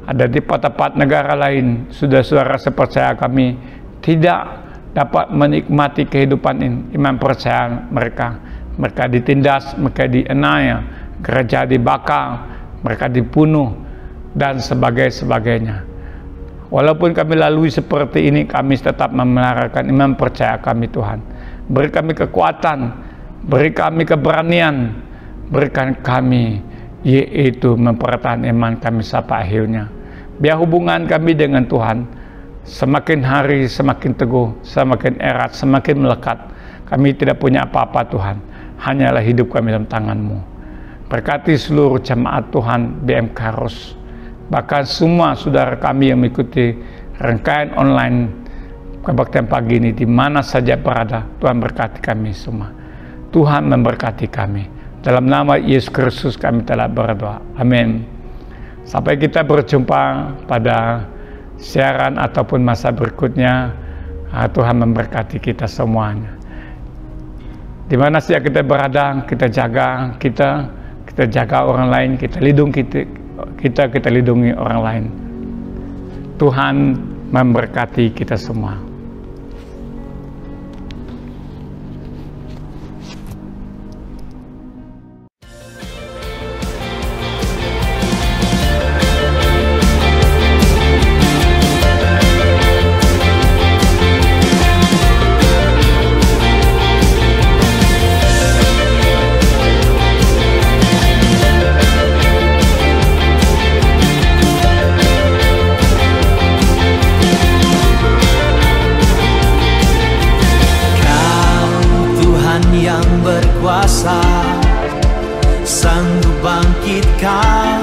[SPEAKER 3] Ada di tempat negara lain, saudara-saudara sepercaya kami tidak dapat menikmati kehidupan ini, iman percaya mereka. Mereka ditindas, mereka dianiaya, gereja dibakar, mereka dibunuh, dan sebagainya. Walaupun kami lalui seperti ini, kami tetap memeliharakan iman percaya kami Tuhan. Beri kami kekuatan, beri kami keberanian, berikan kami, yaitu mempertahankan iman kami sampai akhirnya. Biar hubungan kami dengan Tuhan semakin hari semakin teguh, semakin erat, semakin melekat. Kami tidak punya apa-apa Tuhan, hanyalah hidup kami dalam tangan-Mu. Berkati seluruh jemaat Tuhan BMK Ros, bahkan semua saudara kami yang mengikuti rangkaian online kebaktian pagi ini di mana saja berada. Tuhan berkati kami semua. Tuhan memberkati kami. Dalam nama Yesus Kristus kami telah berdoa. Amin. Sampai kita berjumpa pada siaran ataupun masa berikutnya. Tuhan memberkati kita semuanya. Di mana saja kita berada, kita jaga orang lain, kita lindungi orang lain. Tuhan memberkati kita semua.
[SPEAKER 4] Sanggup bangkitkan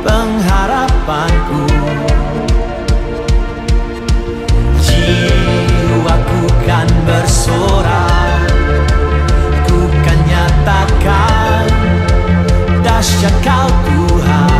[SPEAKER 4] pengharapanku, jiwaku kan bersorak, ku kan nyatakan dahsyat Kau Tuhan.